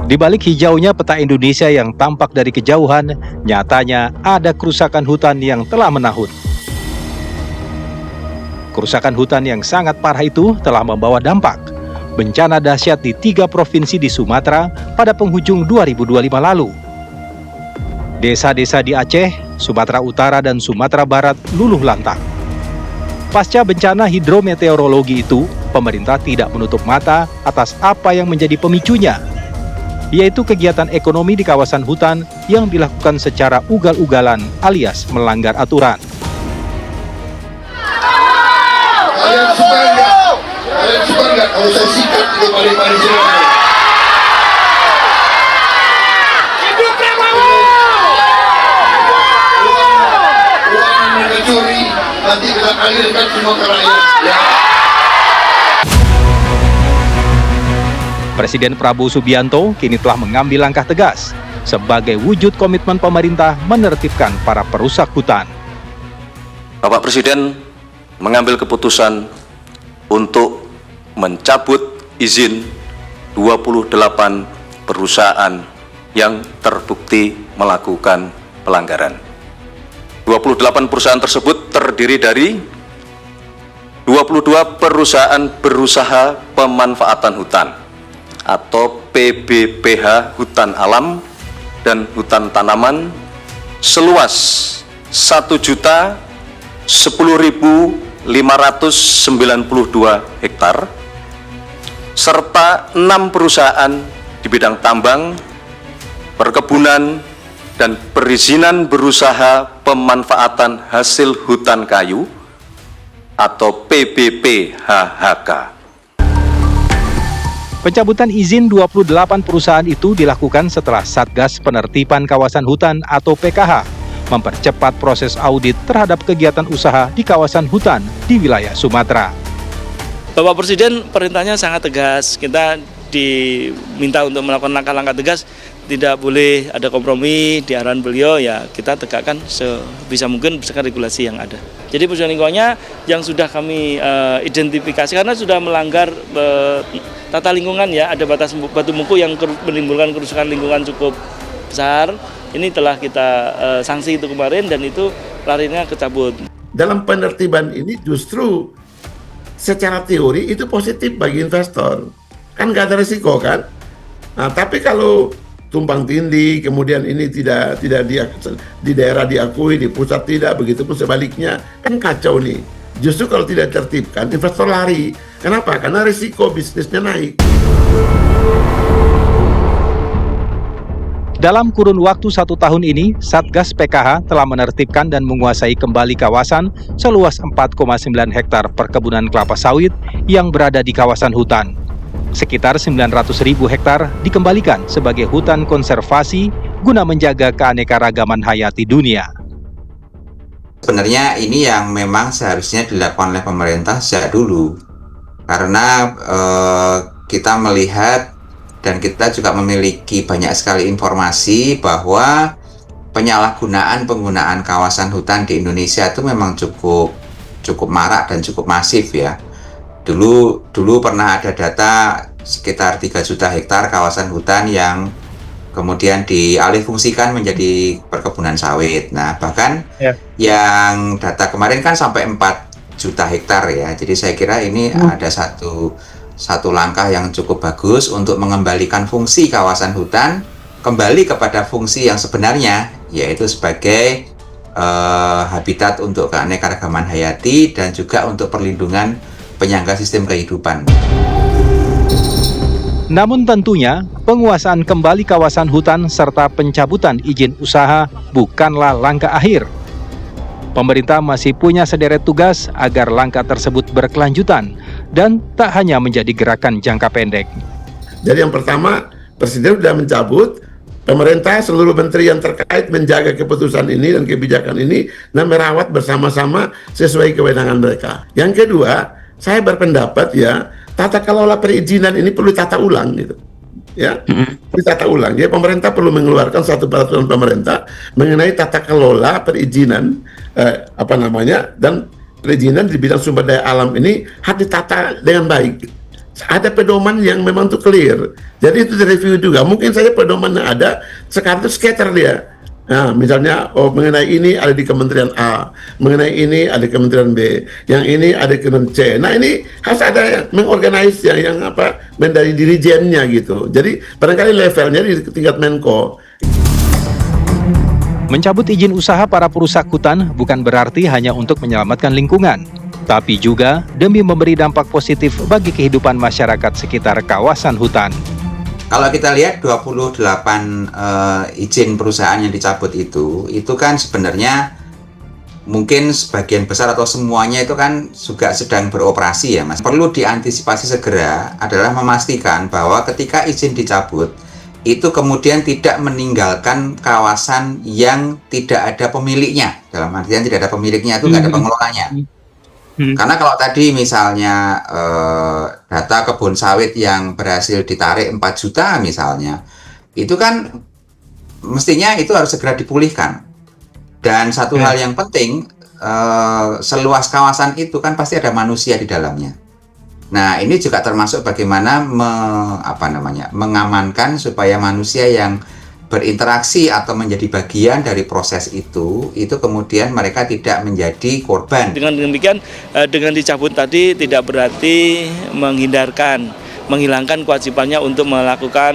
Di balik hijaunya peta Indonesia yang tampak dari kejauhan, nyatanya ada kerusakan hutan yang telah menahun. Kerusakan hutan yang sangat parah itu telah membawa dampak bencana dahsyat di 3 provinsi di Sumatera pada penghujung 2025 lalu. Desa-desa di Aceh, Sumatera Utara, dan Sumatera Barat luluh lantak. Pasca bencana hidrometeorologi itu, pemerintah tidak menutup mata atas apa yang menjadi pemicunya, yaitu kegiatan ekonomi di kawasan hutan yang dilakukan secara ugal-ugalan alias melanggar aturan. Kalian suka nggak kalau saya sikat di pari-pari sini? Hidup Prabowo! Uang mereka curi, nanti kita alirkan semua ke rakyat. Ya. Presiden Prabowo Subianto kini telah mengambil langkah tegas sebagai wujud komitmen pemerintah menertibkan para perusak hutan. Bapak Presiden mengambil keputusan untuk mencabut izin 28 perusahaan yang terbukti melakukan pelanggaran. 28 perusahaan tersebut terdiri dari 22 perusahaan berusaha pemanfaatan hutan atau PBPH hutan alam dan hutan tanaman seluas 1.10.592 hektar serta 6 perusahaan di bidang tambang, perkebunan, dan perizinan berusaha pemanfaatan hasil hutan kayu atau PBPHHK. Pencabutan izin 28 perusahaan itu dilakukan setelah Satgas Penertiban Kawasan Hutan atau PKH mempercepat proses audit terhadap kegiatan usaha di kawasan hutan di wilayah Sumatera. Bapak Presiden perintahnya sangat tegas, kita diminta untuk melakukan langkah-langkah tegas, tidak boleh ada kompromi di arahan beliau, ya kita tegakkan sebisa mungkin berdasarkan regulasi yang ada. Jadi perusahaan lingkungannya yang sudah kami identifikasi karena sudah melanggar tata lingkungan ya, ada batas batu muku yang menimbulkan kerusakan lingkungan cukup besar. Ini telah kita sanksi itu kemarin dan itu larinya kecabut. Dalam penertiban ini justru secara teori itu positif bagi investor. Kan nggak ada risiko kan? Nah, tapi kalau tumpang tindih, kemudian ini tidak di daerah diakui, di pusat tidak, begitu pun sebaliknya, kan kacau nih. Justru kalau tidak tertibkan, investor lari. Kenapa? Karena risiko bisnisnya naik. Dalam kurun waktu 1 tahun ini, Satgas PKH telah menertibkan dan menguasai kembali kawasan seluas 4,9 hektar perkebunan kelapa sawit yang berada di kawasan hutan. Sekitar 900.000 hektar dikembalikan sebagai hutan konservasi guna menjaga keanekaragaman hayati dunia. Sebenarnya ini yang memang seharusnya dilakukan oleh pemerintah sejak dulu. Karena kita melihat dan kita juga memiliki banyak sekali informasi bahwa penyalahgunaan penggunaan kawasan hutan di Indonesia itu memang cukup marak dan cukup masif ya. Dulu pernah ada data sekitar 3 juta hektar kawasan hutan yang kemudian dialihfungsikan menjadi perkebunan sawit. Nah, bahkan yang data kemarin kan sampai 4 juta hektar ya. Jadi saya kira ini ada satu langkah yang cukup bagus untuk mengembalikan fungsi kawasan hutan kembali kepada fungsi yang sebenarnya, yaitu sebagai habitat untuk keanekaragaman hayati dan juga untuk perlindungan penyangga sistem kehidupan. Namun tentunya, penguasaan kembali kawasan hutan serta pencabutan izin usaha bukanlah langkah akhir. Pemerintah masih punya sederet tugas agar langkah tersebut berkelanjutan dan tak hanya menjadi gerakan jangka pendek. Jadi yang pertama, Presiden sudah mencabut, pemerintah seluruh menteri yang terkait menjaga keputusan ini dan kebijakan ini dan merawat bersama-sama sesuai kewenangan mereka. Yang kedua, saya berpendapat ya, tata kelola perizinan ini perlu tata ulang gitu. Ya, ditata ulang. Jadi pemerintah perlu mengeluarkan satu peraturan pemerintah mengenai tata kelola perizinan dan perizinan di bidang sumber daya alam ini harus ditata dengan baik. Ada pedoman yang memang tuh clear. Jadi itu direview juga. Mungkin saja pedoman yang ada sekarang itu scatter dia. Nah, misalnya mengenai ini ada di Kementerian A, mengenai ini ada di Kementerian B, yang ini ada di Kementerian C. Nah, ini harus ada yang mengorganize yang dari dirijennya gitu. Jadi barangkali levelnya di tingkat Menko. Mencabut izin usaha para perusak hutan bukan berarti hanya untuk menyelamatkan lingkungan, tapi juga demi memberi dampak positif bagi kehidupan masyarakat sekitar kawasan hutan. Kalau kita lihat 28 izin perusahaan yang dicabut itu kan sebenarnya mungkin sebagian besar atau semuanya itu kan juga sedang beroperasi ya Mas. Perlu diantisipasi segera adalah memastikan bahwa ketika izin dicabut, itu kemudian tidak meninggalkan kawasan yang tidak ada pemiliknya. Dalam artian tidak ada pemiliknya itu nggak ada pengelolanya. Karena kalau tadi misalnya data kebun sawit yang berhasil ditarik 4 juta misalnya, itu kan mestinya itu harus segera dipulihkan. Dan satu hal yang penting, seluas kawasan itu kan pasti ada manusia di dalamnya. Nah, ini juga termasuk bagaimana mengamankan supaya manusia yang berinteraksi atau menjadi bagian dari proses itu kemudian mereka tidak menjadi korban. Dengan demikian, dengan dicabut tadi tidak berarti menghilangkan kewajibannya untuk melakukan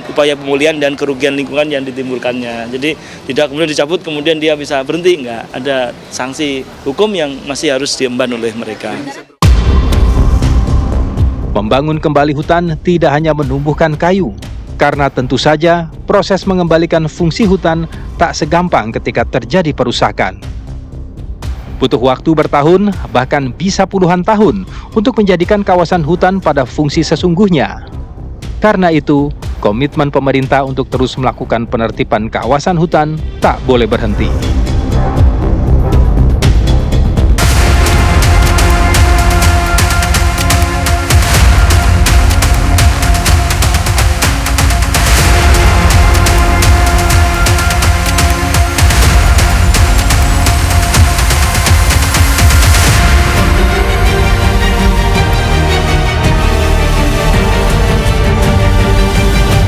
upaya pemulihan dan kerugian lingkungan yang ditimbulkannya. Jadi tidak kemudian dicabut kemudian dia bisa berhenti, enggak. Ada sanksi hukum yang masih harus diemban oleh mereka. Membangun kembali hutan tidak hanya menumbuhkan kayu, karena tentu saja proses mengembalikan fungsi hutan tak segampang ketika terjadi perusakan. Butuh waktu bertahun, bahkan bisa puluhan tahun untuk menjadikan kawasan hutan pada fungsi sesungguhnya. Karena itu, komitmen pemerintah untuk terus melakukan penertiban kawasan hutan tak boleh berhenti.